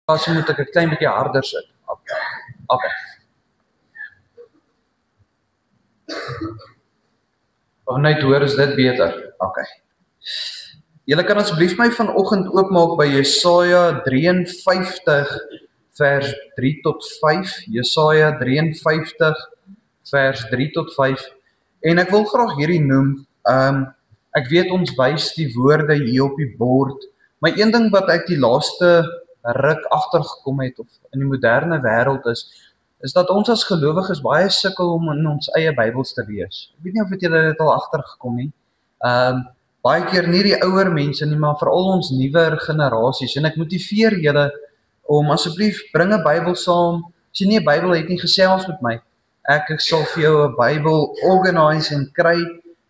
As moet ek 'n klein bietjie harder sit. Okay. Of net hoor, is dit beter? Okay. Julle kan asseblief my vanoggend oopmaak by Jesaja 53 vers 3 tot 5. Jesaja 53 vers 3 tot 5. En ek wil graag hierdie noem. Ek weet ons wys die woorde hier op die bord, maar een ding wat ek die laaste ruk agtergekom het of in die moderne wêreld is dat ons as gelowiges baie sukkel om in ons eie Bybels te lees. Ek weet nie of julle dit al agtergekom nie. Baie keer nie die ouer mense nie, maar veral ons nuwer generasies. En ek motiveer julle om asseblief bring 'n Bybel saam. As jy nie 'n Bybel het nie, gesels met my. Ek sal vir jou 'n Bybel organise en kry.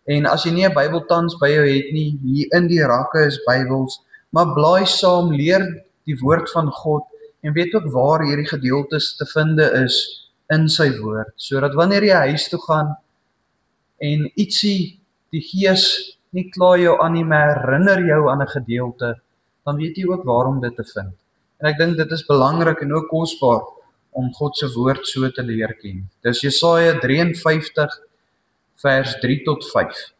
En as jy nie 'n Bybel tans by jou het nie, hier in die rakke is Bybels, maar blaai saam, leer die woord van God en weet ook waar hierdie gedeeltes te vind is in sy woord, sodat wanneer jy huis toe gaan en ietsie die Gees nie kla jou aan nie, maar herinner jou aan 'n gedeelte, dan weet jy ook waarom dit te vind. En ek dink dit is belangrik en ook kosbaar om God se woord so te leer ken. Dis Jesaja 53 vers 3 tot 5.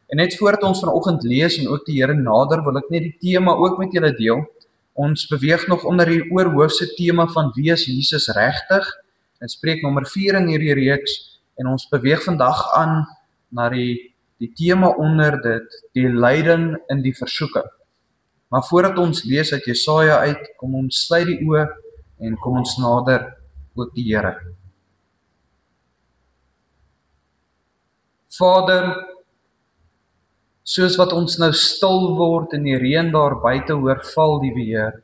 En net voordat ons vanoggend lees en ook die Here nader, wil ek net die tema ook met julle deel. Ons beweeg nog onder die oorhoofse tema van wie is Jesus regtig? Dit spreek nommer 4 in hierdie reeks en ons beweeg vandag aan na die tema onder dit, die lyding in die versoeking. Maar voordat ons lees uit Jesaja uit, kom ons sluit die oë en kom ons nader ook die Here. Vader, soos wat ons nou stil word en die reën daar buite hoor val, liewe Heer.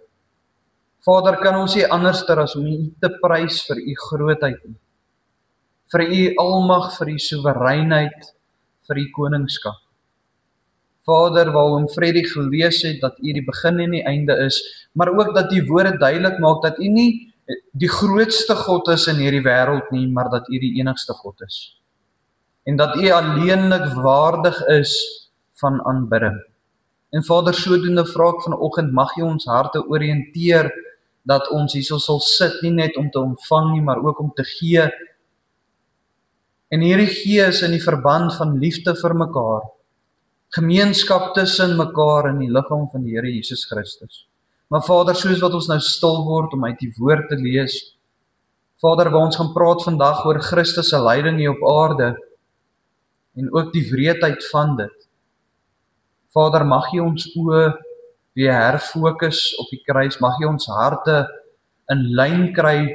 Vader, kan ons nie anderster as om U te prys vir U grootheid nie. Vir U almag, vir U soewereinheid, vir U koningskap. Vader, waarom Freddy gelees het dat U die begin en die einde is, maar ook dat die woorde duidelik maak dat U nie die grootste God is in hierdie wêreld nie, maar dat U die enigste God is. En dat U alleenlik waardig is van aanbidding. En Vader, sodoende vra ek vanoggend, mag U ons harte oriënteer dat ons hierso sal sit, nie net om te ontvang nie, maar ook om te gee. En hierdie gee is in die verband van liefde vir mekaar, gemeenskap tussen mekaar in die liggaam van die Here Jesus Christus. Maar Vader, soos wat ons nou stil word om uit die woord te lees, Vader, waar ons gaan praat vandag oor Christus se lyding hier op aarde en ook die wreedheid van dit. Vader, mag U ons oë weer herfokus op die kruis, mag U ons harte in lyn kry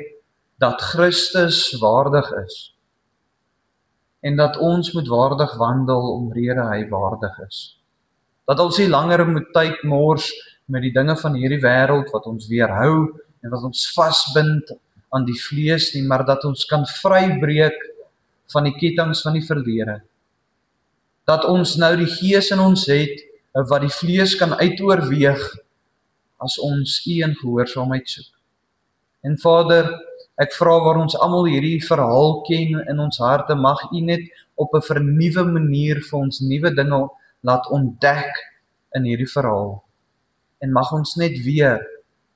dat Christus waardig is en dat ons moet waardig wandel omrede hy waardig is. Dat ons nie langer moet tyd mors met die dinge van hierdie wêreld wat ons weerhou en wat ons vasbind aan die vlees nie, maar dat ons kan vrybreek van die kettinge van die verlede. Dat ons nou die Gees in ons het wat die vlees kan uitoorweeg as ons U in gehoorsaamheid soek. En Vader, ek vra waar ons almal hierdie verhaal ken in ons harte, mag U net op 'n vernuwe manier vir ons nuwe dinge laat ontdek in hierdie verhaal. En mag ons net weer,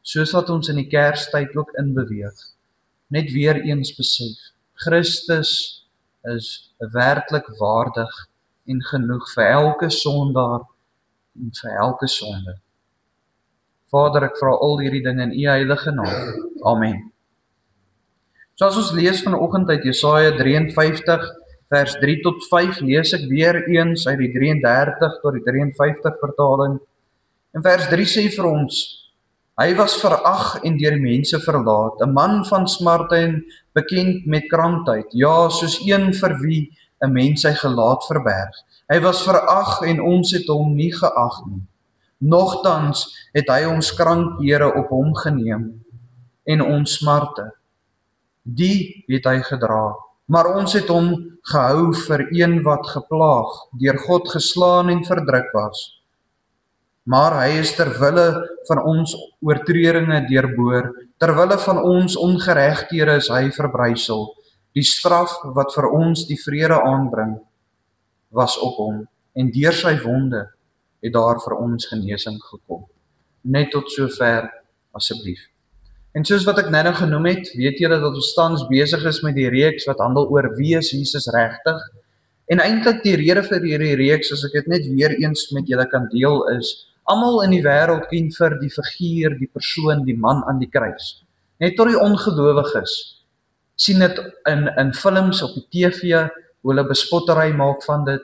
soos wat ons in die Kerstyd ook inbeweeg, net weer eens besef, Christus is werklik waardig en genoeg vir elke sondaar en vir elke sonde. Vader, ek vra al hierdie dinge in U heilige naam. Amen. So as ons lees vanoggend uit Jesaja 53 vers 3 tot 5, lees ek weer eens uit die 33 tot die 53 vertaling. En vers 3 sê vir ons, hy was verag en deur mense verlaat, 'n man van smarte en bekend met krankheid, ja, soos een vir wie 'n mens sy gelaat verberg. Hy was verag en ons het hom nie geag nie. Nogtans het hy ons krankhede op hom geneem en ons smarte. Die het hy gedra, maar ons het hom gehou vir een wat geplaag, deur God geslaan en verdruk was. Maar hy is ter wille van ons oortredinge deurboor, ter wille van ons ongeregthede is hy verbrysel. Die straf wat vir ons die vrede aanbring, was op hom, en deur sy wonde het daar vir ons genesing gekom. Net tot sover, asseblief. En soos wat ek nou genoem het, weet julle dat ons tans besig is met die reeks wat handel oor wie is Jesus regtig? En eintlik die rede vir hierdie reeks, as ek dit net weer eens met julle kan deel, is almal in die wêreld ken vir die figuur, die persoon, die man aan die kruis. Net tot die ongelowiges sien dit in films op die TV, hoe hulle bespottery maak van dit,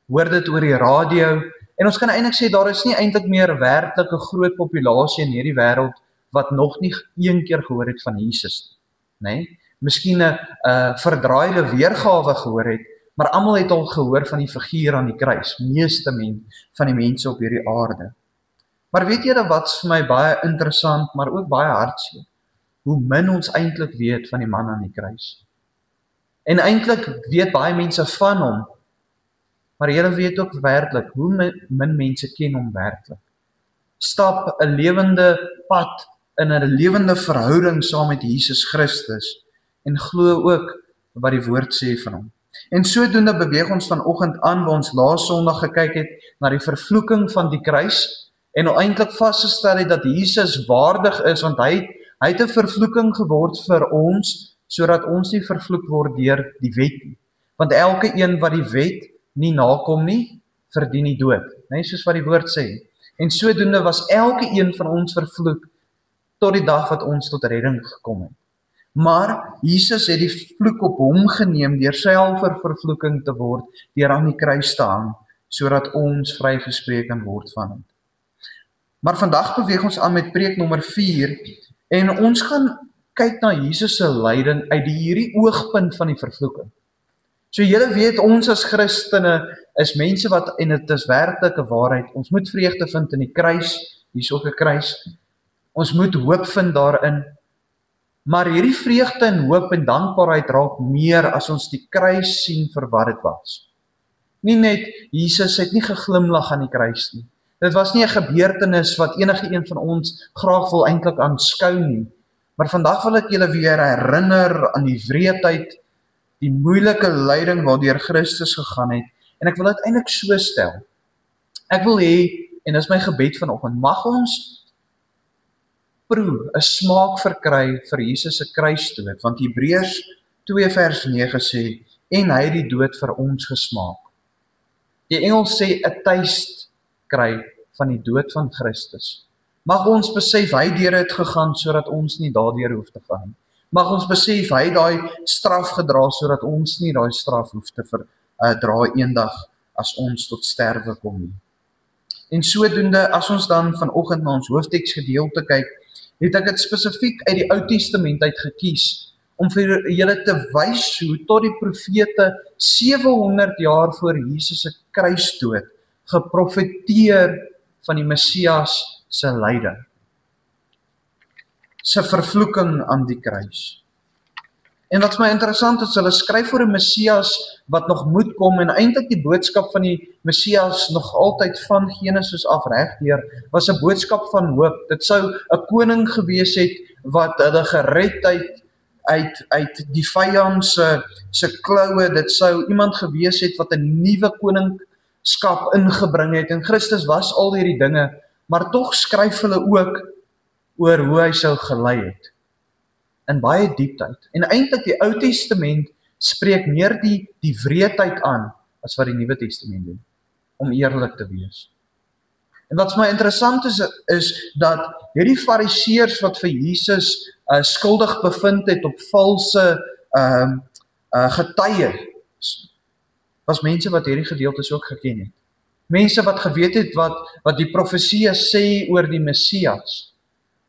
hoor dit oor die radio, en ons kan eintlik sê, daar is nie eintlik meer werklik 'n groot populasie in hierdie wêreld wat nog nie een keer gehoor het van Jesus nie, nee? Miskien 'n verdraaide weergawe gehoor het, maar almal het al gehoor van die figuur aan die kruis, meeste van die mense op hierdie aarde. Maar weet julle wat vir my baie interessant, maar ook baie hartseer? Hoe min ons eintlik weet van die man aan die kruis. En eintlik weet baie mense van hom, maar julle weet ook werklik, hoe min mense ken hom werklik. Stap 'n lewende pad in 'n lewende verhouding saam met Jesus Christus en glo ook wat die woord sê van hom. En sodoende beweeg ons vanoggend aan waar ons laas Sondag gekyk het na die vervloeking van die kruis en eintlik vasgestel het dat Jesus waardig is want hy het 'n vervloeking geword vir ons sodat ons nie vervloek word deur die wet nie. Want elke een wat die wet nie nakom nie, verdien die dood, net soos wat die woord sê. En sodoende was elke een van ons vervloek tot die dag wat ons tot redding gekom het. Maar Jesus het die vloek op hom geneem deur self vir vervloeking te word, deur aan die kruis te hang, sodat ons vrygespreek kan word van dit. Maar vandag beweeg ons aan met preek nommer 4 en ons gaan kyk na Jesus se lyding uit hierdie oogpunt van die vervloeking. So julle weet, ons as Christene is mense wat, en dit is werklik 'n waarheid, ons moet vreugde vind in die kruis, hier is ook 'n kruis, ons moet hoop vind daarin, maar hierdie vreugde en hoop en dankbaarheid raak meer as ons die kruis sien vir wat dit was. Nie net, Jesus het nie geglimlag aan die kruis nie. Dit was nie 'n gebeurtenis wat enige een van ons graag wil eintlik aanskou nie, maar vandag wil ek julle weer herinner aan die wreedheid, die moeilike lyding waardeur Christus gegaan het, en ek wil dit eintlik so stel. Ek wil hê, en dis my gebed vanoggend, mag ons proe, 'n smaak verkry vir Jesus se kruisdood, want Hebreërs 2 vers 9 sê, en hy het die dood vir ons gesmaak. Die Engels sê, 'n taste kry van die dood van Christus. Mag ons besef, hy deur het gegaan, sodat ons nie daardeur hoef te gaan. Mag ons besef, hy daai straf gedra, sodat ons nie daai straf hoef te dra eendag, as ons tot sterwe kom nie. En sodoende, as ons dan vanoggend na ons hoofteksgedeelte kyk, het ek dit spesifiek uit die Ou Testament uit gekies, om vir julle te wys hoe tot die profete 700 jaar voor Jesus se kruisdood geprofeteer van die Messias se lyding, se vervloeking aan die kruis. En wat my interessant is, hulle skryf oor 'n Messias wat nog moet kom, en eintlik die boodskap van die Messias nog altyd van Genesis af regdeur, was 'n boodskap van hoop. Dit sou 'n koning gewees het wat hulle gered uit die vyand se kloue. Dit sou iemand gewees het wat 'n nuwe koningskap ingebring het, en Christus was al hierdie dinge, maar tog skryf hulle ook oor hoe hy sou gelei het, in baie dieptyd. En eintlik die Ou Testament spreek meer die wreedheid aan, as wat die Nuwe Testament doen, om eerlik te wees. En wat my interessant is dat hierdie fariseërs wat vir Jesus skuldig bevind het op valse getuie, was mense wat hierdie gedeeltes ook geken het. Mense wat geweet het wat die profeseë sê oor die Messias,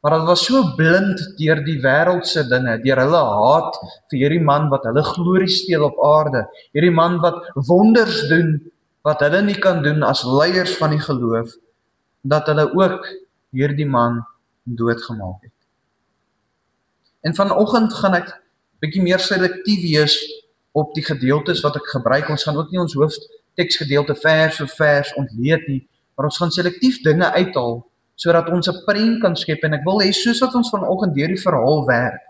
maar hulle was so blind deur die wêreldse dinge, deur hulle haat vir hierdie man wat hulle glorie steel op aarde, hierdie man wat wonders doen, wat hulle nie kan doen as leiers van die geloof, dat hulle ook hierdie man doodgemaak het. En vanoggend gaan ek bietjie meer selektief wees op die gedeeltes wat ek gebruik. Ons gaan ook nie ons hoofteksgedeelte vers vir vers ontleed nie, maar ons gaan selektief dinge uithaal, sodat ons 'n prent kan skep, en ek wil hê, soos wat ons vanoggend deur die verhaal werk,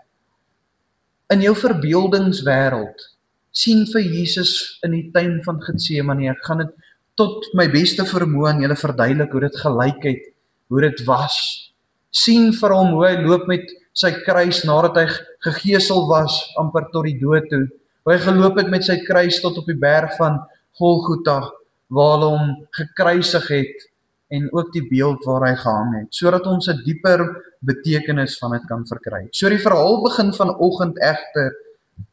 in jou verbeeldingswêreld, sien vir Jesus in die tuin van Getsemane. Ek gaan dit tot my beste vermoë aan julle verduidelik hoe dit gelyk het, hoe dit was. Sien vir hom hoe hy loop met sy kruis nadat hy gegeesel was amper tot die dood toe. Hoe hy geloop het met sy kruis tot op die berg van Golgotha, waar hulle hom gekruisig het en ook die beeld waar hy gehang het, sodat ons 'n dieper betekenis van dit kan verkry. So die verhaal begin vanoggend egter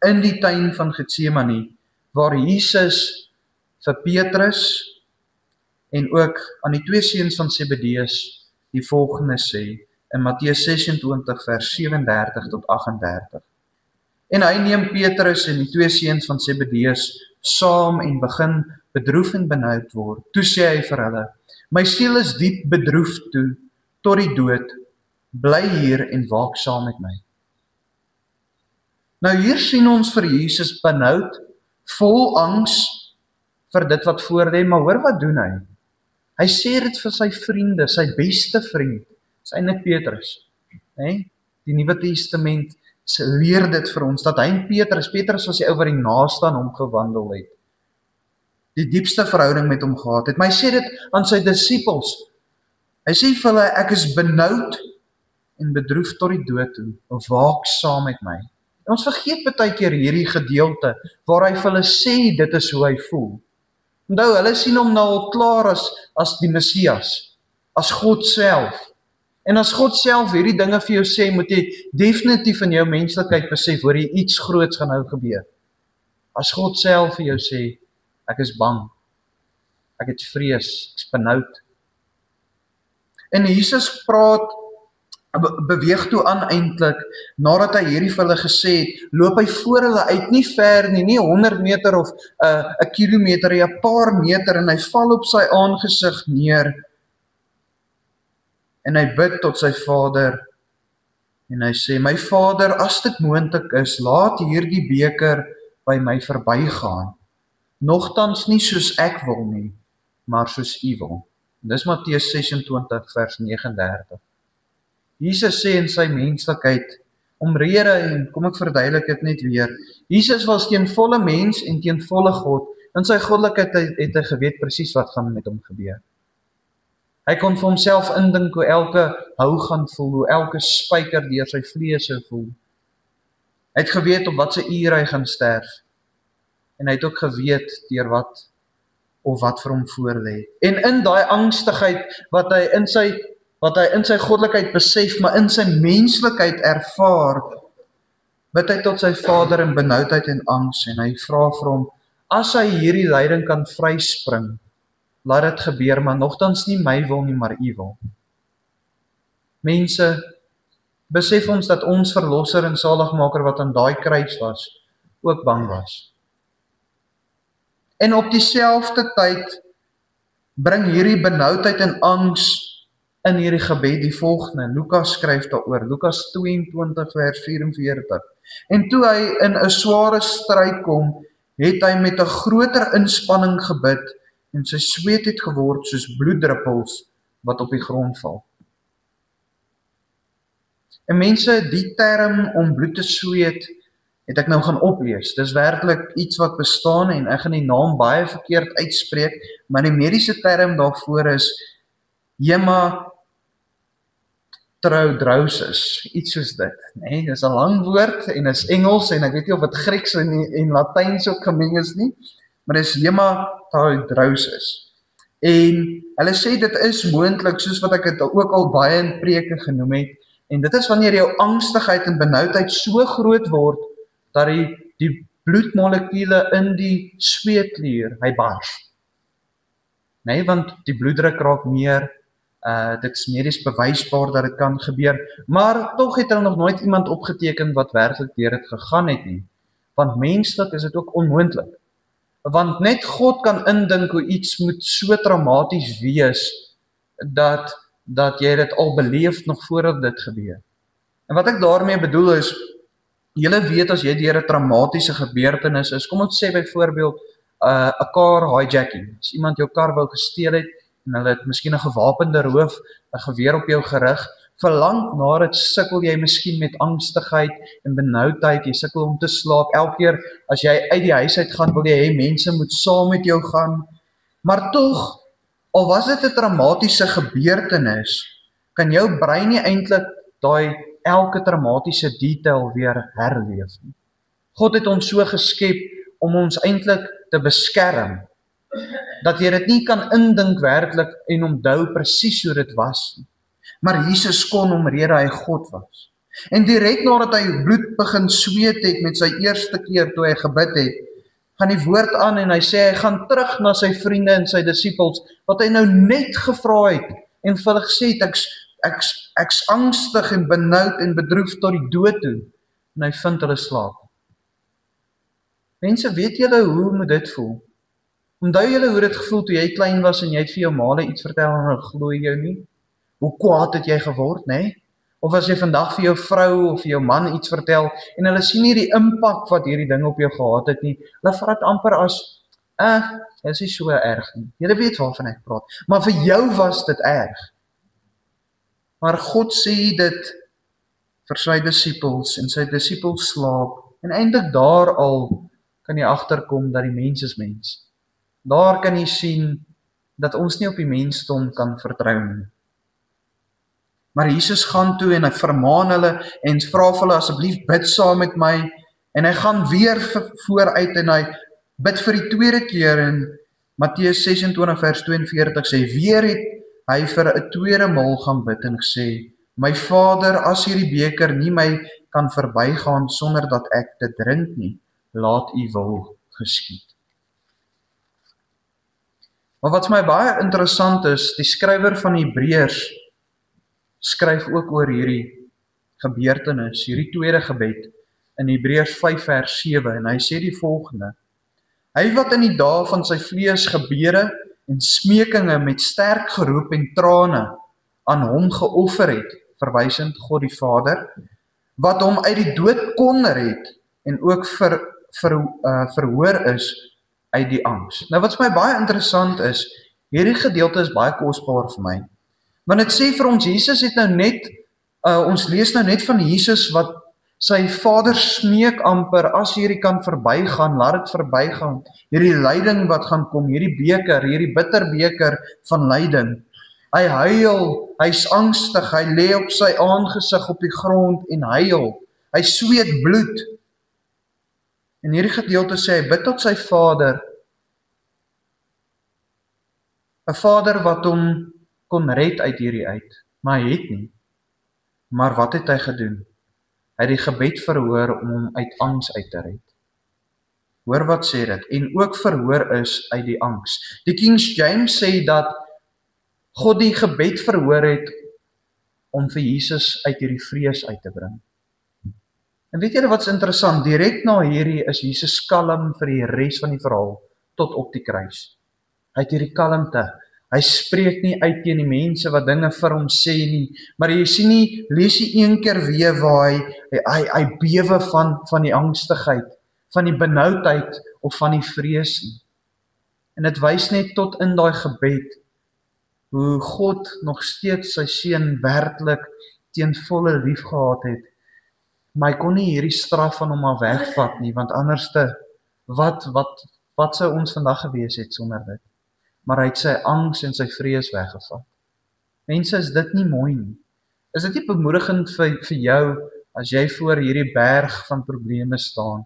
in die tuin van Getsemane, waar Jesus vir Petrus en ook aan die twee seuns van Zebedeus die volgende sê in Matteus 26 vers 37 tot 38. En hy neem Petrus en die twee seuns van Zebedeus saam en begin bedroef en benoud word. Toe sê hy vir hulle: "My siel is diep bedroef toe tot die dood. Bly hier en waak saam met my." Nou hier sien ons vir Jesus benoud, vol angs vir dit wat voor lê, maar hoor wat doen hy? Hy sê dit vir sy vriende, sy beste vriend, is eintlik Petrus. Nee? Die Nuwe Testament leer dit vir ons, dat hy en Petrus was die ou wat die naaste aan hom gewandel het, die diepste verhouding met hom gehad het, maar hy sê dit aan sy disippels. Hy sê vir hulle: "Ek is benoud en bedroef tot die dood toe, waak saam met my." En ons vergeet baie keer hierdie gedeelte, waar hy vir hulle sê dit is hoe hy voel. Onthou, hulle sien hom nou al klaar as die Messias, as God self. En as God self hierdie dinge vir jou sê, moet jy definitief in jou menslikheid besef, hoor jy, iets groots gaan nou gebeur. As God self vir jou sê: "Ek is bang, ek het vrees, ek is benoud." En Jesus beweeg toe aan eintlik, nadat hy hierdie vir hulle gesê het, loop hy voor hulle uit, nie ver nie 100 meter of 'n kilometer, 'n paar meter, en hy val op sy aangesig neer, en hy bid tot sy Vader, en hy sê: "My Vader, as dit moontlik is, laat hierdie beker by my verbygaan. Nogtans nie soos ek wil nie, maar soos U wil." Dis Matteus 26 vers 39. Jesus sê in sy menslikheid, omrede, en kom ek verduidelik dit net weer, Jesus was teen volle mens en teen volle God. In sy goddelikheid het hy geweet presies wat gaan met hom gebeur. Hy kon vir homself indink hoe elke hou gaan voel, hoe elke spyker deur sy vlees sou voel. Hy het geweet op wat sy uur hy gaan sterf. En hy het ook geweet deur wat vir hom voorlê. En in daai angstigheid wat hy in sy goddelikheid besef, maar in sy menslikheid ervaar, bid hy tot sy Vader in benoudheid en angs, en hy vra vir hom, as hy hierdie lyding kan vryspring, laat dit gebeur, maar nogtans nie my wil nie, maar U wil. Mense, besef ons dat ons verlosser en saligmaker wat aan daai kruis was, ook bang was. En op dieselfde tyd bring hierdie benoudheid en angs in hierdie gebed die volgende. Lukas skryf daaroor, Lukas 22 vers 44. En toe hy in 'n sware stryd kom, het hy met 'n groter inspanning gebid, en sy sweet het geword soos bloeddruppels wat op die grond val. En mense, die term om bloed te sweet, het ek nou gaan oplees. Dis werklik iets wat bestaan, en ek gaan die naam baie verkeerd uitspreek, maar die mediese term daarvoor is hematidrosis, iets soos dit. Nee, dis 'n lang woord, en is Engels, en ek weet nie of dit Grieks en Latyns ook gemeng is nie, maar dis hematidrosis. En hulle sê dit is moontlik, soos wat ek dit ook al baie in preke genoem het, en dit is wanneer jou angstigheid en benoudheid so groot word, dat die bloedmolekule in die sweetklier, hy bars. Nee, want die bloeddruk raak meer, dit is medies bewysbaar dat dit kan gebeur, maar tog het hulle nog nooit iemand opgeteken wat werklik deur dit gegaan het nie, want menslik is dit ook onmoontlik. Want net God kan indink hoe iets moet so traumaties wees, dat jy dit al beleef nog voordat dit gebeur. En wat ek daarmee bedoel is, julle weet as jy deur 'n traumatiese gebeurtenis is, kom ons sê byvoorbeeld 'n car hijacking. As iemand jou kar wou gesteel het, en hulle het miskien 'n gewapende roof, 'n geweer op jou gerig, verlang na dit sukkel jy miskien met angstigheid en benoudheid, jy sukkel om te slaap, elke keer as jy uit die huis uit gaan, wil jy hê mense moet saam met jou gaan, maar tog, al was dit 'n traumatiese gebeurtenis, kan jou brein nie eintlik daai elke traumatiese detail weer herleef nie. God het ons so geskep om ons eintlik te beskerm, dat jy dit nie kan indink werklik en onthou presies hoe dit was nie. Maar Jesus kon omrede hy God was. En direk nadat hy bloed begin sweet het met sy eerste keer toe hy gebid het, gaan die woord aan en hy sê hy gaan terug na sy vriende en sy disippels, wat hy nou net gevra het en vir hulle gesê het, ek's angstig en benoud en bedroef tot die dood toe, en hy vind hulle slaap. Mense, weet julle hoe moet dit voel? Onthou julle hoe dit gevoel toe jy klein was en jy het vir jou maale iets vertel en hulle glo jy nie? Hoe kwaad het jy geword, nee? Of as jy vandag vir jou vrou of vir jou man iets vertel en hulle sien nie die impak wat hierdie ding op jou gehad het nie, hulle vat dit amper as, dit is nie so erg nie. Julle weet waarvan ek praat. Maar vir jou was dit erg. Maar God sê dit vir sy disippels en sy disippels slaap. En eintlik daar al kan jy agterkom dat die mens is mens. Daar kan jy sien dat ons nie op die mensdom kan vertrou nie. Maar Jesus gaan toe en hy vermaan hulle en vra vir hulle asseblief bid saam met my en hy gaan weer vooruit en hy bid vir die tweede keer en Matteus 26 vers 42 sê weer het hy vir 'n tweede maal gaan bid en gesê my Vader, as hierdie beker nie my kan verbygaan sonder dat ek dit drink nie, laat u wil geskied. Maar wat vir my baie interessant is, die skrywer van Hebreërs skryf ook oor hierdie gebeurtenis, hierdie tweede gebed in Hebreërs 5 vers 7 en hy sê die volgende: Hy wat in die dae van sy vlees gebede en smekinge met sterk geroep en trane aan hom geoffer het, verwysend God die Vader, wat hom uit die dood kon red en ook verhoor is uit die angs. Nou wat vir my baie interessant is, hierdie gedeelte is baie kosbaar vir my. Want dit sê vir ons, Jesus het nou net, ons lees nou net van Jesus wat sy Vader smeek amper, as hierdie kan verbygaan, laat dit verbygaan. Hierdie lyding wat gaan kom, hierdie beker, hierdie bitter beker van lyding. Hy huil, hy's angstig, hy lê op sy aangesig op die grond en huil. Hy sweet bloed. En hierdie gedeelte sê hy bid tot sy Vader, 'n Vader wat hom kon red uit hierdie uit, maar hy het nie. Maar wat het hy gedoen? Hy het die gebed verhoor om hom uit angs uit te red. Hoor wat sê dit? En ook verhoor is uit die angs. Die King James sê dat God die gebed verhoor het om vir Jesus uit hierdie vrees uit te bring. En weet julle wat's interessant? Direk na hierdie is Jesus kalm vir die res van die verhaal tot op die kruis. Hy het hierdie kalmte. Hy spreek nie uit teen die mense wat dinge vir hom sê nie, maar jy sien nie, lees jy een keer weer waar hy bewe van die angstigheid, van die benoudheid of van die vrees nie. En dit wys net tot in daai gebed hoe God nog steeds sy seun werklik teen volle lief gehad het. Maar hy kon nie hierdie straf van hom af wegvat nie, want anderste, wat sou ons vandag gewees het sonder dit? Maar hy het sy angs en sy vrees weggevat. Mense, is dit nie mooi nie? Is dit nie bemoedigend vir jou, as jy voor hierdie berg van probleme staan,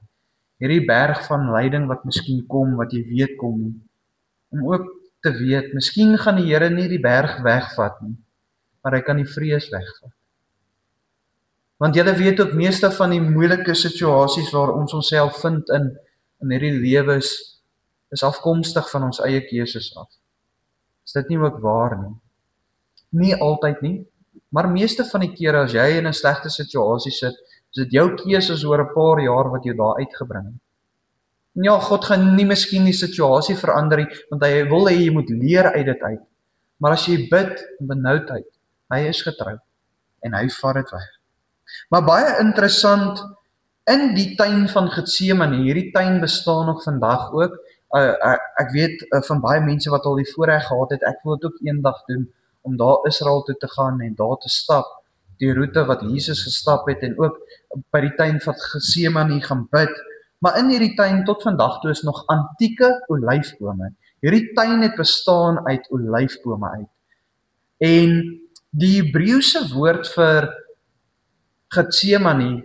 hierdie berg van lyding wat miskien kom, wat jy weet kom nie, om ook te weet, miskien gaan die Here nie die berg wegvat nie, maar hy kan die vrees wegvat. Want julle weet ook, meeste van die moeilike situasies waar ons onsself vind in hierdie lewe is afkomstig van ons eie keuses af. Is dit nie ook waar nie? Nie altyd nie, maar meeste van die kere as jy in 'n slegte situasie sit, is dit jou keuses oor 'n paar jaar wat jou daar uitgebring het. En ja, God gaan nie miskien die situasie verander nie, want hy wil hê jy moet leer uit dit uit. Maar as jy bid in benoudheid, hy is getrou en hy vat dit weg. Maar baie interessant, in die tuin van Getsemane, hierdie tuin bestaan nog vandag ook. Ek weet van baie mense wat al die voorreg gehad het, ek wil dit ook eendag doen, om daar Israel toe te gaan en daar te stap, die roete wat Jesus gestap het, en ook by die tuin van Getsemane gaan bid. Maar in hierdie tuin tot vandag toe is nog antieke olyfbome. Hierdie tuin het bestaan uit olyfbome uit. En die Hebreëse woord vir Getsemane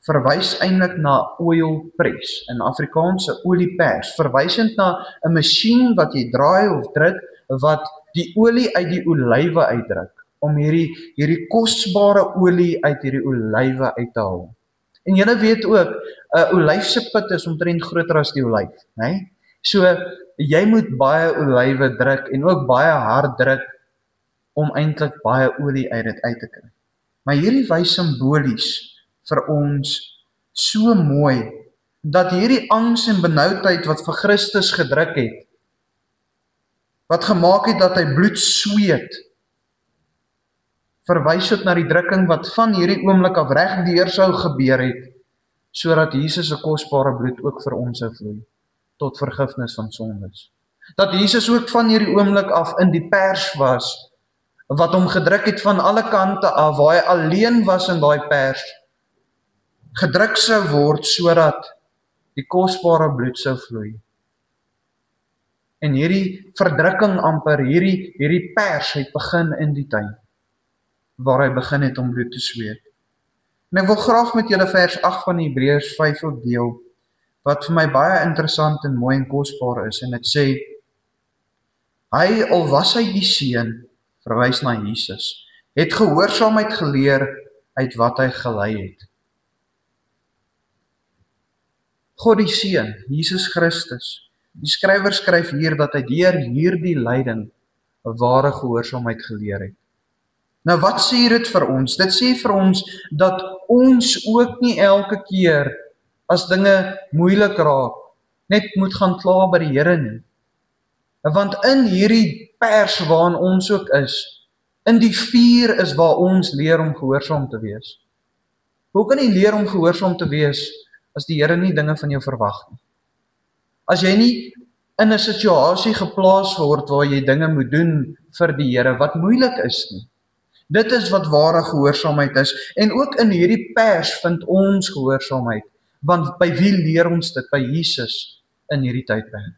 verwys eintlik na oil press, in Afrikaanse oliepers, verwysend na 'n masjien wat jy draai of druk, wat die olie uit die olywe uitdruk, om hierdie kosbare olie uit hierdie olywe uit te haal. En julle weet ook, 'n olyfse pit is omtrent groter as die olyf, né? So, jy moet baie olywe druk, en ook baie hard druk, om eintlik baie olie uit dit uit te kry. Maar hierdie wys simbolies vir ons so mooi, dat hierdie angs en benoudheid wat vir Christus gedruk het, wat gemaak het dat hy bloed sweet, verwys ook na die drukking wat van hierdie oomblik af regdeur sou gebeur het, sodat Jesus se kosbare bloed ook vir ons sou vloei, tot vergifnis van sondes. Dat Jesus ook van hierdie oomblik af in die pers was, wat hom gedruk het van alle kante af, waar hy alleen was in daai pers, gedruk sou word, sodat die kosbare bloed sou vloei. En hierdie verdrukking amper, hierdie pers het begin in die tuin, waar hy begin het om bloed te sweet. En ek wil graag met julle vers 8 van Hebreërs 5 ook deel, wat vir my baie interessant en mooi en kosbaar is, en dit sê, hy, al was hy die seun, verwys na Jesus, het gehoorsaamheid geleer uit wat hy gelei het. God die Seun, Jesus Christus, die skrywer skryf hier dat hy deur hierdie lyding 'n ware gehoorsaamheid geleer het. Nou wat sê dit vir ons? Dit sê vir ons dat ons ook nie elke keer as dinge moeilik raak, net moet gaan kla by die Here nie. Want in hierdie pers waarin ons ook is, in die vuur is waar ons leer om gehoorsaam te wees. Hoe kan jy leer om gehoorsaam te wees as die Here nie dinge van jou verwag nie? As jy nie in 'n situasie geplaas word waar jy dinge moet doen vir die Here wat moeilik is nie. Dit is wat ware gehoorsaamheid is, en ook in hierdie pers vind ons gehoorsaamheid, want by wie leer ons dit? By Jesus in hierdie tydperk,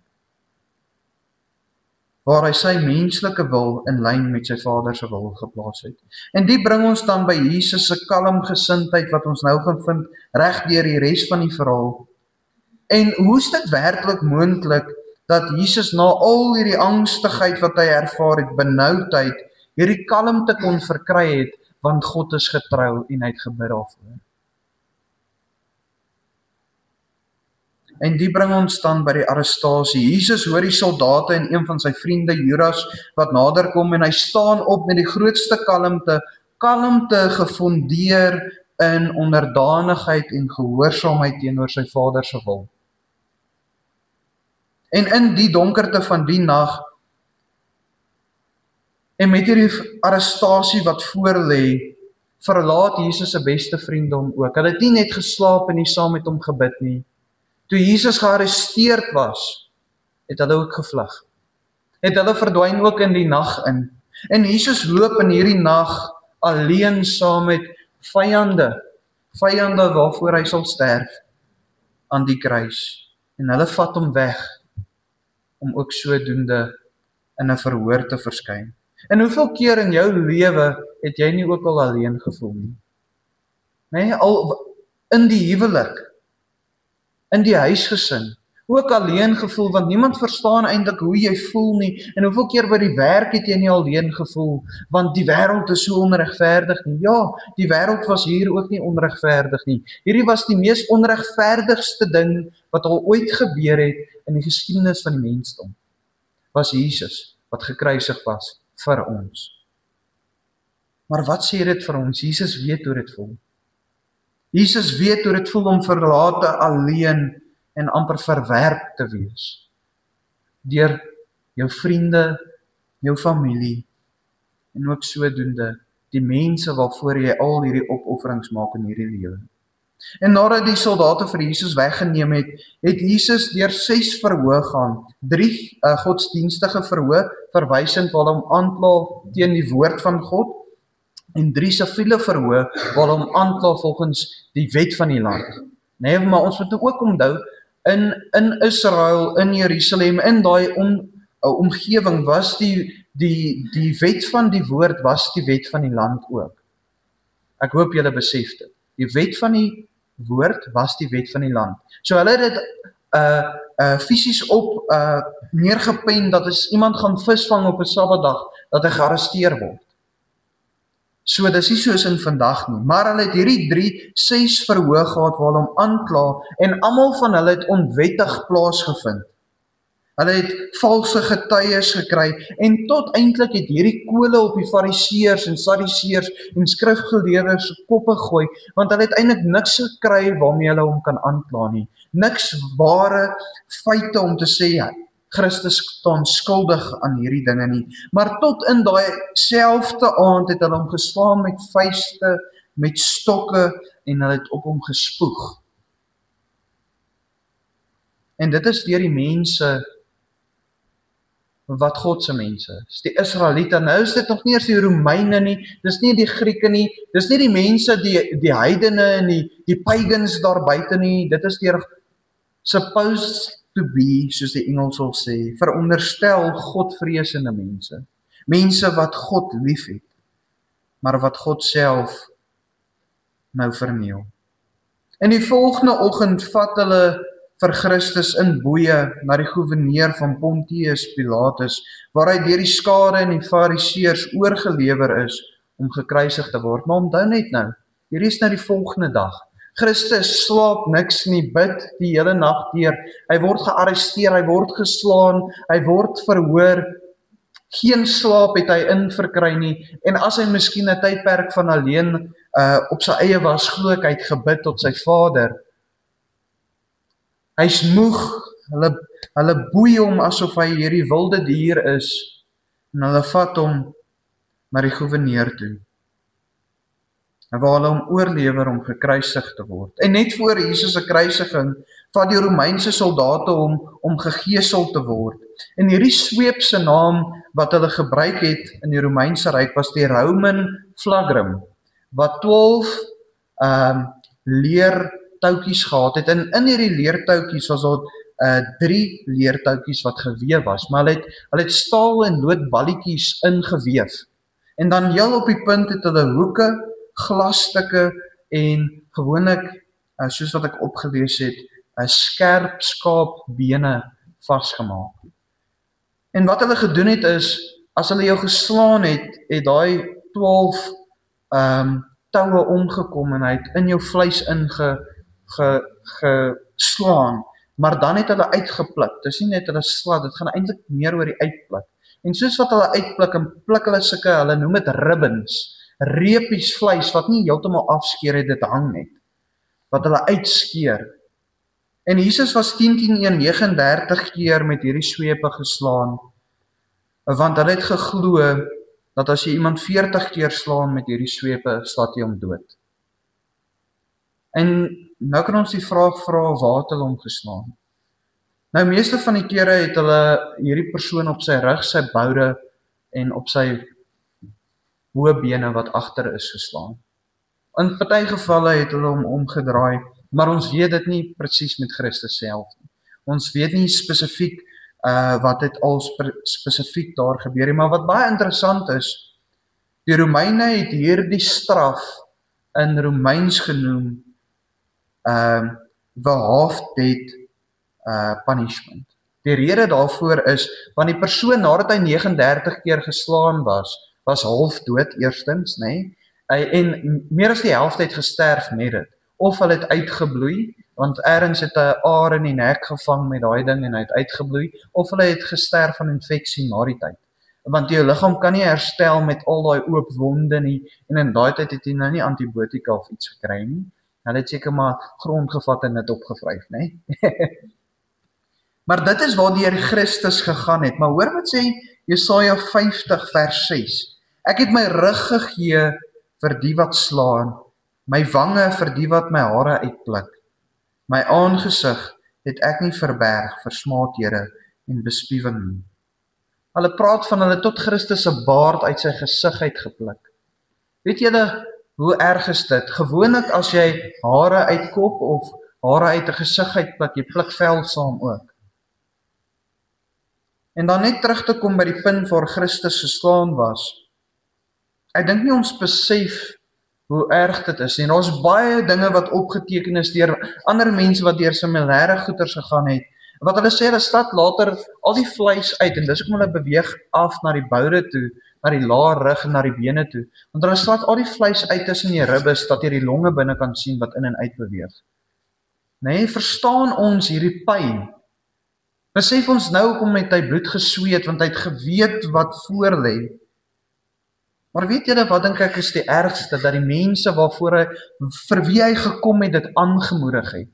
waar hy sy menslike wil in lyn met sy Vader se wil geplaas het. En die bring ons dan by Jesus se kalm gesindheid, wat ons nou gaan vind reg deur die res van die verhaal. En hoe is dit werklik moontlik dat Jesus na al hierdie angstigheid wat hy ervaar het, benoudheid, hierdie kalmte kon verkry het, want God is getrou en hy het gebid daarvoor. En die bring ons dan by die arrestasie. Jesus hoor die soldate en een van sy vriende, Judas, wat nader kom, en hy staan op met die grootste kalmte gefondeer in onderdanigheid en gehoorsaamheid teenoor sy Vader se wil. En in die donkerte van die nag, en met hierdie arrestasie wat voor lê, verlaat Jesus se beste vriende hom ook. Hulle het nie net geslaap en nie saam met hom gebid nie. Toe Jesus gearresteerd was, het hulle ook gevlug. Het hulle verdwyn ook in die nag in. En Jesus loop in hierdie nag alleen saam met vyande waarvoor hy sal sterf aan die kruis. En hulle vat hom weg, om ook sodoende in 'n verhoor te verskyn. En hoeveel keer in jou lewe het jy nie ook al alleen gevoel nie? Nee, al in die huwelik, in die huisgesin, ook alleen gevoel, want niemand verstaan eintlik hoe jy voel nie, en hoeveel keer by die werk het jy nie alleen gevoel, want die wêreld is so onregverdig nie. Ja, die wêreld was hier ook nie onregverdig nie. Hierdie was die mees onregverdigste ding wat al ooit gebeur het in die geskiedenis van die mensdom. Was Jesus wat gekruisig was vir ons. Maar wat sê dit vir ons? Jesus weet hoe dit voel. Jesus weet hoe dit voel om verlate, alleen en amper verwerp te wees deur jou vriende, jou familie en ook sodoende die mense waarvoor jy al hierdie opofferings maak in hierdie lewe. En nadat die soldate vir Jesus weggeneem het, het Jesus deur 6 verhoor gaan, 3 godsdienstige verhoor, verwysend waar hom aankla teen die woord van God, en 3 siviele verhoor waar hom aankla volgens die wet van die land. Nee, maar ons moet ook onthou, in Israel, in Jerusalem, in daai omgewing was die wet van die woord was die wet van die land ook. Ek hoop julle besef dit. Die wet van die woord was die wet van die land. So hulle het dit fisies op neergepen, dat as iemand gaan visvang op 'n Sabbatdag, dat hy gearresteer word. So dis nie soos in vandag nie, maar hulle het hierdie 6 verhoor gehad waar hulle hom aankla, en almal van hulle het onwettig plaasgevind. Hulle het valse getuies gekry, en tot eintlik het hierdie kole op die fariseërs en sadiseërs en skrifgeleerdes se koppe gooi, want hulle het eintlik niks gekry waarmee hulle hom kan aankla nie. Niks ware feite om te sê Christus staan skuldig aan hierdie dinge nie. Maar tot in daai selfde aand het hulle hom geslaan met vuiste, met stokke, en hulle het op hom gespoeg. En dit is deur die mense wat God se mense is, die Israeliete. Nou is dit nog nie eers die Romeine nie, dis nie die Grieke nie, dis nie die mense, die heidene en die pagans daar buite nie, dit is deur supposed to be, soos die Engels sal sê, veronderstel Godvreesende mense, mense wat God lief het, maar wat God self nou verniel. En die volgende oggend vat hulle vir Christus in boeye na die goewerneur van Pontius Pilatus, waar hy deur die skare en die fariseërs oorgelewer is om gekruisig te word. Maar onthou net nou, hierdie is nou die volgende dag. Christus slaap niks nie, bid die hele nag deur. Hy word gearresteer, hy word geslaan, hy word verhoor. Geen slaap het hy in verkry nie, en as hy miskien 'n tydperk van alleen op sy eie was, glo ek hy het gebid tot sy Vader. Hy's moeg, hulle boei hom asof hy hierdie wilde dier is, en hulle vat hom na die goewerneur toe, waar hulle hom oorlewer om gekruisig te word. En net voor Jesus se kruisiging, vat die Romeinse soldate hom om gegeesel te word. En hierdie sweep se naam wat hulle gebruik het in die Romeinse ryk was die Roman flagrum, wat 12 leertoukies gehad het. En in hierdie leertoukies was daar 3 leertoukies wat geweef was, maar hulle het staal en loodballetjies ingeweef. En dan heel op die punt het hulle hoeke, glasstukke en gewoonlik, soos wat ek opgelees het, skerp skaapbene vasgemaak. En wat hulle gedoen het is, as hulle jou geslaan het daai 12 toue omgekom en hy het in jou vleis geslaan, maar dan het hulle uitgepluk. Dis nie net hulle sla, dit gaan eintlik meer oor die uitpluk. En soos wat hulle uitpluk, en pluk hulle sulke, hulle noem dit ribbons, reepies vleis wat nie heeltemal afskeer het, dit hang net, wat hulle uitskeer. En Jesus was 39 keer met hierdie swepe geslaan, want hulle het geglo dat as jy iemand 40 keer slaan met hierdie swepe, slaat jy hom dood. En nou kan ons die vraag vra, waar het hulle hom geslaan? Nou, meeste van die kere het hulle hierdie persoon op sy rug, sy boude en op sy hoë bene wat agter is geslaan. In party gevalle het hulle hom omgedraai, maar ons weet dit nie presies met Christus self nie. Ons weet nie spesifiek wat het al spesifiek daar gebeur nie, maar wat baie interessant is, die Romeine het hierdie straf in Romeins genoem the half-dead punishment. Die rede daarvoor is, want die persoon nadat hy 39 keer geslaan was half dood eerstens, nê? En meer as die helfte het gesterf met dit. Of hulle het uitgebloei, want ergens het 'n aar in die nek gevang met daai ding en hy het uitgebloei, of hulle het gesterf van infeksie na die tyd. Want jou liggaam kan nie herstel met al daai oop wonde nie, en in daai tyd het jy nou nie antibiotika of iets gekry nie. Hulle het seker maar grond gevat en dit opgevryf, nê? Maar dit is waardeur Christus gegaan het. Maar hoor wat sê Jesaja 50 vers 6. Ek het my rug gegee vir die wat slaan, my wange vir die wat my hare uitpluk. My aangesig het ek nie verberg vir smaakhede en bespiewing nie. Hulle praat van hulle tot Christus se baard uit sy gesig uitgepluk. Weet julle, hoe erg is dit? Gewoonlik as jy hare uit kop of hare uit 'n gesig uitpluk, jy pluk vel saam ook. En dan net terug te kom by die punt waar Christus geslaan was. Ek dink nie ons besef hoe erg dit is. En daar's baie dinge wat opgeteken is deur ander mense wat deur similêre goeters gegaan het. Wat hulle sê, hulle slat later al die vleis uit, en dis hoekom hulle beweeg af na die boude toe, na die laar rug en na die bene toe. Want hulle slat al die vleis uit tussen die ribbes, dat jy die longe binne kan sien wat in en uit beweeg. Nee, verstaan ons hierdie pyn? Besef ons nou hoekom het hy bloed gesweet, want hy het geweet wat voor lê. Maar weet julle wat dink ek is die ergste, dat die mense vir wie hy gekom het, dit aangemoedig het.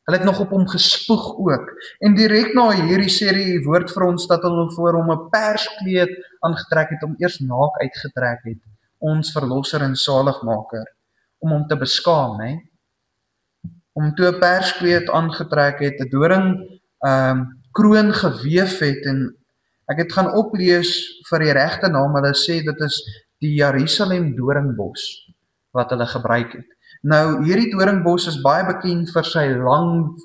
Hulle het nog op hom gespoeg ook. En direk na hierdie sê die woord vir ons dat hulle voor hom 'n perskleed aangetrek het, om eers naak uitgetrek het, ons verlosser en saligmaker, om hom te beskaam, hè? Om toe 'n perskleed aangetrek het, 'n doring kroon geweef het, en ek het gaan oplees vir die regte naam, hulle sê dit is die Jerusalem doringbos wat hulle gebruik het. Nou, hierdie doringbos is baie bekend vir sy lang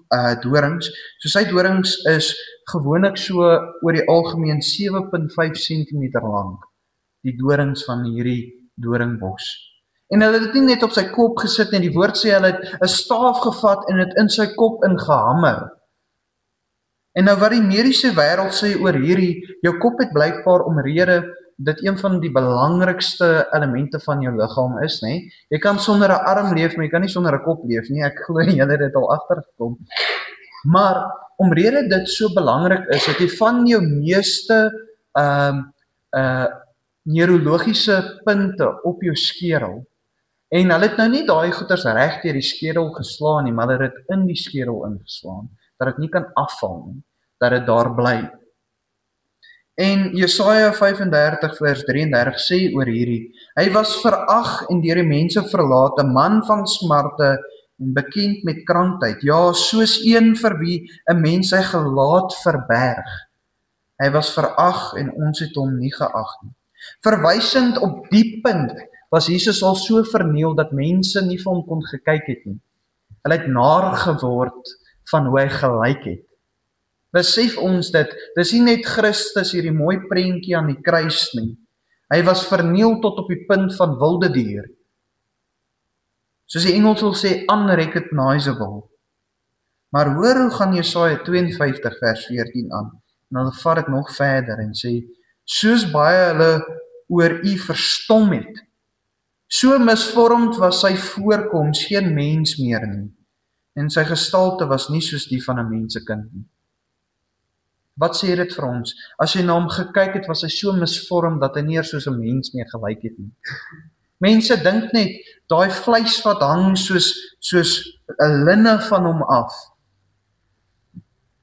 dorings. So sy dorings is gewoonlik so oor die algemeen 7,5 cm lank, die dorings van hierdie doringbos. En hulle het dit nie net op sy kop gesit nie, die woord sê hulle het 'n staaf gevat en dit in sy kop ingehamer. En nou wat die mediese wêreld sê oor hierdie, jou kop het blykbaar omrede dit een van die belangrikste elemente van jou liggaam is, né? Jy kan sonder 'n arm leef, maar jy kan nie sonder 'n kop leef nie. Ek glo julle het dit al agtergekom. Maar omrede dit so belangrik is, dat jy van jou meeste neurologiese punte op jou skedel, en hulle het nou nie daai goeters reg deur die skedel geslaan nie, maar hulle het dit in die skedel ingeslaan, dat dit nie kan afval nie, dat dit daar bly. En Jesaja 35 vers 33 sê oor hierdie, hy was verag en deur die mense verlaat, 'n man van smarte en bekend met krankheid, ja, soos een vir wie 'n mens sy gelaat verberg. Hy was verag en ons het hom nie geag nie. Verwysend op die punt was Jesus al so verniel dat mense nie vir hom kon gekyk het nie. Hulle het naar geword van hoe hy gelyk het. Besef ons dit, dis nie net Christus hierdie mooi prentjie aan die kruis nie. Hy was verniel tot op die punt van wilde dier. Soos die Engels wil sê, unrecognizable. Maar hoor hoe gaan Jesaja 52 vers 14 aan. En dan vat dit nog verder en sê, soos baie hulle oor u verstom het, so misvormd was sy voorkoms, geen mens meer nie. En sy gestalte was nie soos die van 'n mensekind nie. Wat sê dit vir ons? As jy na hom gekyk het, was hy so misvormd dat hy nie soos 'n mens meer gelyk het nie. Mense dink net, daai vleis wat hang soos 'n linne van hom af.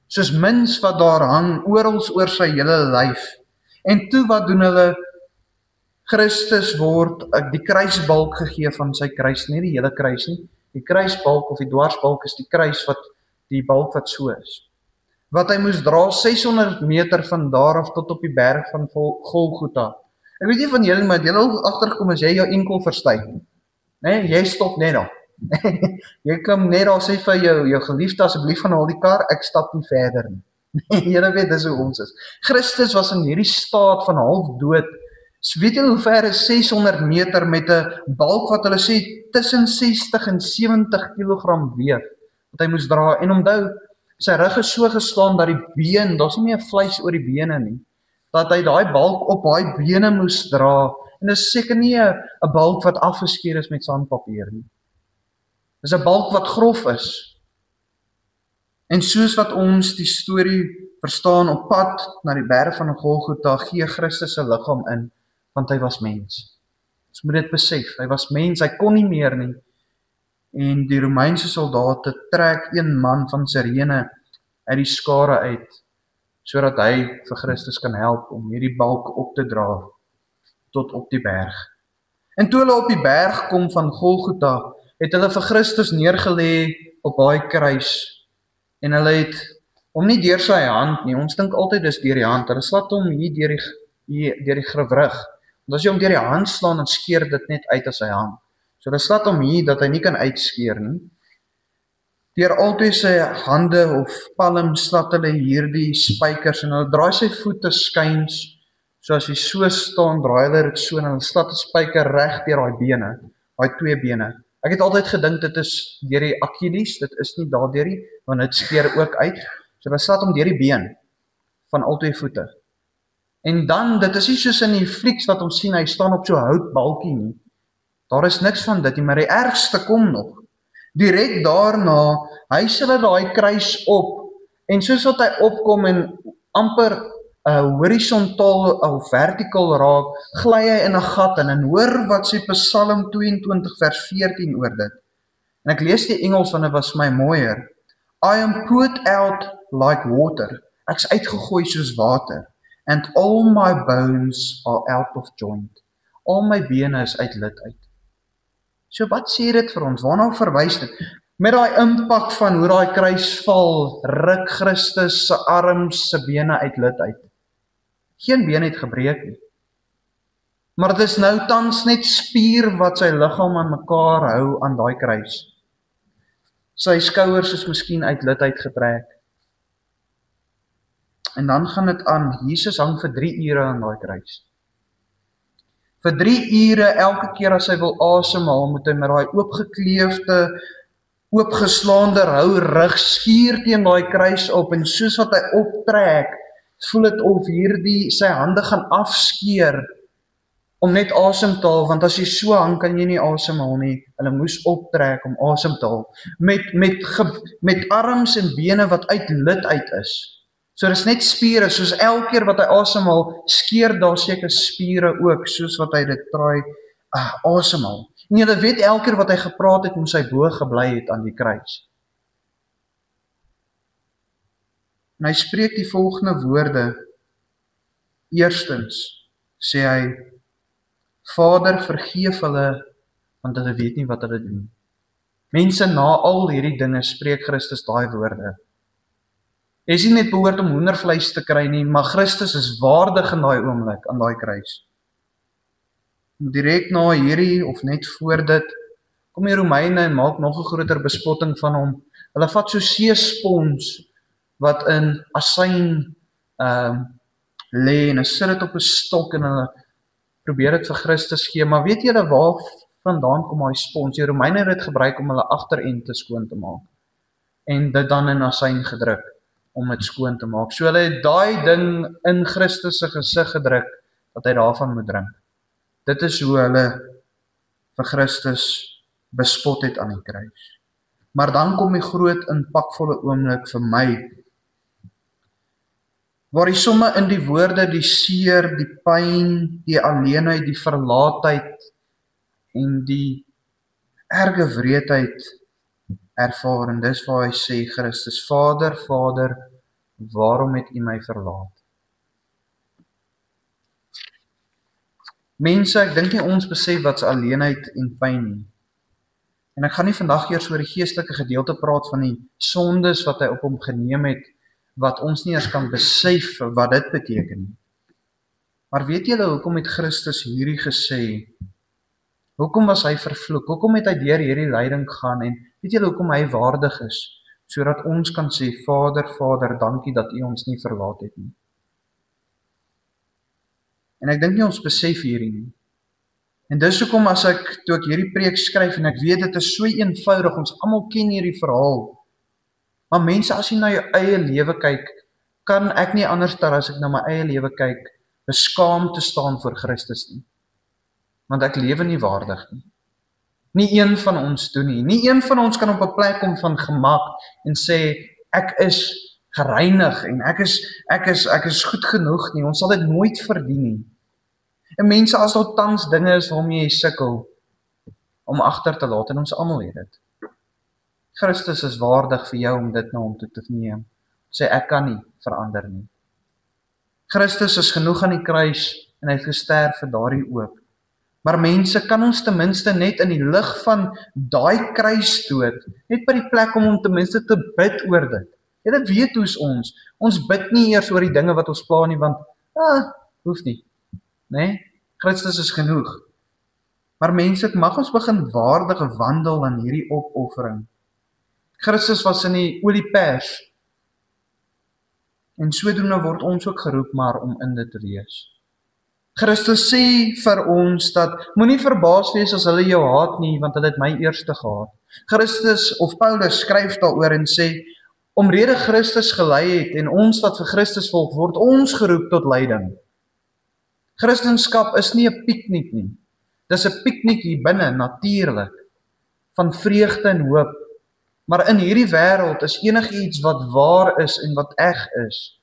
Soos mins wat daar hang, oral oor sy hele lyf. En toe wat doen hulle? Christus word die kruisbalk gegee van sy kruis, nie die hele kruis nie. Die kruisbalk of die dwarsbalk is die kruis die balk wat so is. Wat hy moes dra 600 meter van daar af tot op die berg van Golgotha. Ek weet nie van julle, maar julle al agtergekom as jy jou enkel verstyf. Nee, jy stop net daar. Jy kom net daar, sê vir jou geliefde, asseblief gaan haal die kar, ek stap nie verder nie. Nee, julle weet dis hoe ons is. Christus was in hierdie staat van half dood. So weet julle hoe ver is 600 meter met 'n balk wat hulle sê tussen 60 en 70 kg weeg, wat hy moes dra. En onthou, sy rug is so geslaan dat die been, daar's nie meer vleis oor die bene nie, dat hy daai balk op daai bene moes dra, en dis seker nie 'n balk wat afgeskeer is met sandpapier nie. Dis 'n balk wat grof is. En soos wat ons die storie verstaan, op pad na die berg van Golgotha gee Christus se liggaam in, want hy was mens. Ons moet dit besef, hy was mens, hy kon nie meer nie. En die Romeinse soldate trek een man van Sirene uit die skare uit, sodat hy vir Christus kan help om hierdie balk op te dra tot op die berg. En toe hulle op die berg kom van Golgotha, het hulle vir Christus neergelê op daai kruis, en hulle het hom nie deur sy hand nie, ons dink altyd dis deur die hand, hulle slat hom hier deur die gewrig, want as jy hom deur die hand slaan, dan skeer dit net uit as sy hand. So hulle slat hom hier, dat hy nie kan uitskeer nie. Deur altyd sy hande of palm slat hulle hierdie spykers, en hulle draai sy voete skuins, so as hy so staan, draai hulle dit so, en hulle slat 'n spyker reg deur daai bene, daai 2 bene. Ek het altyd gedink dit is deur die Achilles, dit is nie daardeur nie, want dit skeer ook uit. So dit slat hom deur die been van al 2 voete. En dan, dit is nie soos in die flieks wat ons sien, hy staan op so 'n houtbalkie nie. Daar is niks van dit nie, maar die ergste kom nog. Direk daarna, hys hulle daai kruis op, en soos wat hy opkom en amper horisontaal of vertikaal raak, gly hy in 'n gat in, en hoor wat sê Psalm 22 vers 14 oor dit. En ek lees die Engels want dit was my mooier. I am put out like water. Ek's uitgegooi soos water. And all my bones are out of joint. Al my bene is uit lid uit. So wat sê dit vir ons? Waarna verwys dit? Met daai impak van hoe daai kruis val, ruk Christus se arms, se bene uit lid uit. Geen been het gebreek nie. Maar dit is nou tans net spier wat sy liggaam aan mekaar hou aan daai kruis. Sy skouers is miskien uit lid uitgetrek. En dan gaan dit aan, Jesus hang vir 3 ure aan daai kruis. Vir 3 ure, elke keer as hy wil asemhaal, moet hy met daai oopgekleefde, oopgeslaande rou rug skuur teen daai kruis op, en soos wat hy optrek, voel dit of hierdie sy hande gaan afskeer om net asem te haal, want as jy so hang, kan jy nie asemhaal nie. Hulle moes optrek om asem te haal. Met arms en bene wat uit lid uit is. So dis net spiere, soos elke keer wat hy asemhaal, skeer daar seker spiere ook, soos wat hy dit traai, asemhaal. En jy weet, elke keer wat hy gepraat het, moes hy bo gebly het aan die kruis. En hy spreek die volgende woorde. Eerstens, sê hy, Vader, vergeef hulle, want hulle weet nie wat hulle doen. Mense, na al hierdie dinge spreek Christus daai woorde. Hy is nie net behoort om hoendervleis te kry nie, maar Christus is waardig in daai oomblik, aan daai kruis. Direk na hierdie, of net voor dit, kom die Romeine en maak nog 'n groter bespotting van hom. Hulle vat so seespons, wat in asyn lê, en hulle sit dit op 'n stok, en hulle probeer dit vir Christus gee, maar weet julle waar vandaan kom daai spons? Die Romeine het dit gebruik om hulle agterente skoon te maak, en dit dan in asyn gedruk, om dit skoon te maak. So hulle het daai ding in Christus se gesig gedruk, dat hy daarvan moet drink. Dit is hoe hulle vir Christus bespot het aan die kruis. Maar dan kom die groot impakvolle oomblik vir my, waar die somme in die woorde, die seer, die pyn, die alleenheid, die verlaatheid en die erge wreedheid ervaar, en dis waar hy sê, Christus, Vader, Vader, waarom het U my verlaat? Mense, ek dink nie ons besef wat's alleenheid en pyn nie. En ek gaan nie vandag eers oor die geestelike gedeelte praat van die sondes wat hy op hom geneem het, wat ons nie eers kan besef wat dit beteken nie. Maar weet julle, hoekom het Christus hierdie gesê? Hoekom was hy vervloek? Hoekom het hy deur hierdie lyding gegaan? En weet julle hoekom hy waardig is? Sodat ons kan sê, Vader, Vader, dankie dat U ons nie verlaat het nie. En ek dink nie ons besef hierdie nie. En dis hoekom toe ek hierdie preek skryf, en ek weet dit is so eenvoudig, ons almal ken hierdie verhaal. Maar mense, as jy na jou eie lewe kyk, kan ek nie anders as ek na my eie lewe kyk, beskaamd te staan voor Christus nie. Want ek lewe nie waardig nie. Nie een van ons doen nie. Nie een van ons kan op 'n plek kom van gemak en sê, ek is gereinig en ek is goed genoeg nie. Ons sal dit nooit verdien nie. En mense, as daar tans dinge is waarmee jy sukkel om agter te laat, en ons almal het dit. Christus is waardig vir jou om dit na hom toe te neem. Sê, ek kan nie verander nie. Christus is genoeg aan die kruis en hy het gesterf vir daardie ook. Maar mense, kan ons ten minste net in die lig van daai kruisdood, net by die plek om ten minste te bid oor dit. Julle weet hoe's ons bid nie eers oor die dinge wat ons pla nie, want, hoef nie. Nee, Christus is genoeg. Maar mense, mag ons begin waardig wandel aan hierdie opoffering. Christus was in die oliepers, en sodoende word ons ook geroep maar om in dit te wees. Christus sê vir ons dat moenie verbaas wees as hulle jou haat nie, want hulle het my eerste gehaat. Christus of Paulus skryf daaroor en sê, omrede Christus gelei het en ons wat vir Christus volg, word ons geroep tot lyding. Christendom is nie 'n piknik nie. Dis 'n piknik hier binne, natuurlik, van vreugde en hoop. Maar in hierdie wêreld is enigiets wat waar is en wat eg is,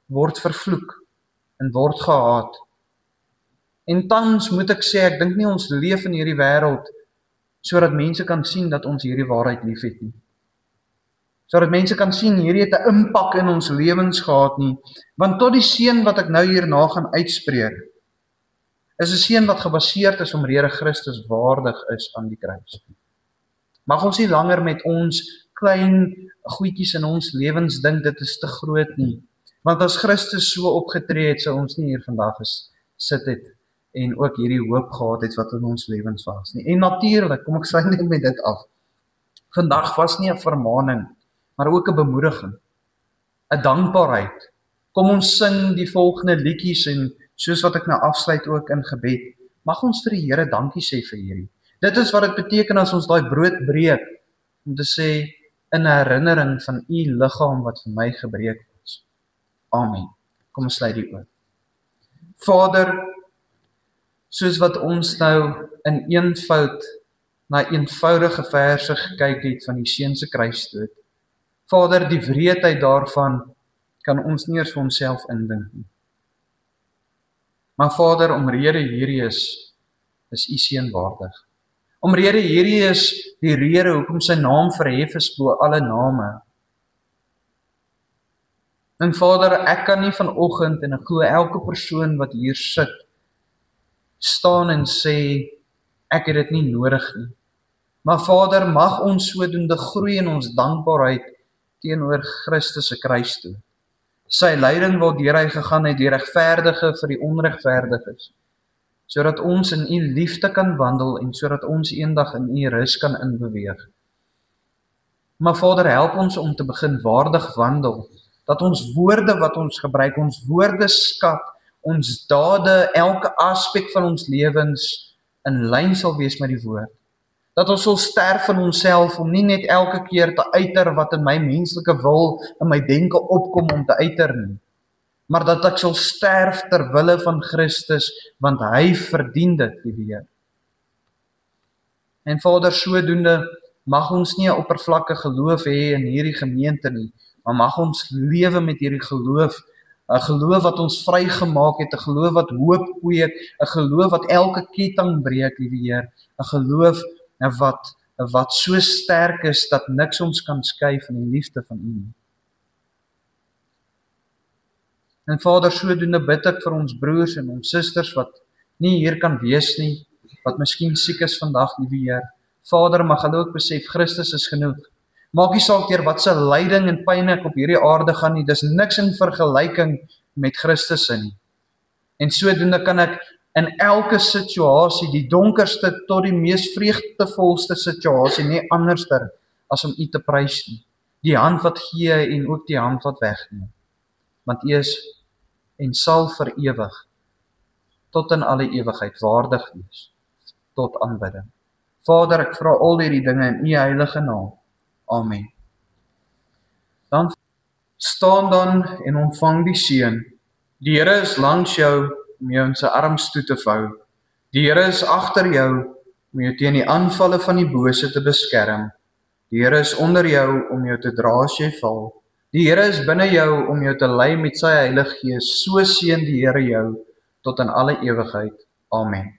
word vervloek en word gehaat. En tans moet ek sê, ek dink nie ons leef in hierdie wêreld sodat mense kan sien dat ons hierdie waarheid liefhet nie. Sodat mense kan sien hierdie het 'n impak in ons lewens gehad nie, want tot die seën wat ek nou hierna gaan uitspreek, is 'n seën wat gebaseerd is omrede Christus waardig is aan die kruis. Mag ons nie langer met ons klein goedjies in ons lewens dink dit is te groot nie, want as Christus so opgetree het, sou ons nie hier vandag gesit het en ook hierdie hoop gehad het wat in ons lewens was nie. En natuurlik, kom ek sluit net met dit af. Vandag was nie 'n vermaaning, maar ook 'n bemoediging, 'n dankbaarheid. Kom ons sing die volgende liedjies en soos wat ek nou afsluit ook in gebed, mag ons vir die Here dankie sê vir hierdie. Dit is wat dit beteken as ons daai brood breek, om te sê, in herinnering van u liggaam wat vir my gebreek was. Amen. Kom ons sluit die oop. Vader, soos wat ons nou in eenvoud na eenvoudige verse gekyk het van die Seun se kruisdood. Vader, die wreedheid daarvan kan ons nie eers vir onsself indink nie. Maar Vader, omrede hierdie is u seun waardig. Omrede hierdie is die rede hoekom sy naam verhef is bo alle name. En Vader, ek kan nie vanoggend en ek glo elke persoon wat hier sit, staan en sê, ek het dit nie nodig nie. Maar Vader, mag ons sodoende groei in ons dankbaarheid teenoor Christus se kruisdood. Sy lyding waardeur hy gegaan het, die regverdige vir die onregverdiges, sodat ons in u liefde kan wandel en sodat ons eendag in u rus kan inbeweeg. Maar Vader, help ons om te begin waardig wandel, dat ons woorde wat ons gebruik, ons woordeskat, ons dade, elke aspek van ons lewens in lyn sal wees met die woord. Dat ons sal sterf van onsself om nie net elke keer te uiter wat in my menslike wil, in my denke opkom om te uiter nie. Maar dat ek sal sterf ter wille van Christus, want hy verdien dit, liewe Heer. En Vader, sodoende mag ons nie 'n oppervlakkige geloof hê in hierdie gemeente nie, maar mag ons lewe met hierdie geloof, 'n geloof wat ons vrygemaak het, 'n geloof wat hoop kweek, 'n geloof wat elke ketting breek, liewe Heer, 'n geloof wat so sterk is dat niks ons kan skei van die liefde van U nie. En Vader, sodoende bid ek vir ons broers en ons susters wat nie hier kan wees nie, wat miskien siek is vandag, liewe Heer. Vader, mag hulle ook besef, Christus is genoeg. Maak nie saak deur wat se lyding en pyn ek op hierdie aarde gaan nie, dis niks in vergelyking met Christus nie. En sodoende kan ek in elke situasie, die donkerste tot die mees vreugdevolste situasie, nie anderster as om U te prys nie. Die hand wat gee en ook die hand wat wegneem. Want U is en sal vir ewig, tot in alle ewigheid waardig wees, tot aanbidding. Vader, ek vra al hierdie dinge in U heilige naam. Amen. Dan staan dan en ontvang die seën. Die Here is langs jou om jou in sy arms toe te vou. Die Here is agter jou om jou teen die aanvalle van die bose te beskerm. Die Here is onder jou om jou te dra as jy val. Die Here is binne jou om jou te lei met sy Heilige Gees. So seën die Here jou tot in alle ewigheid. Amen.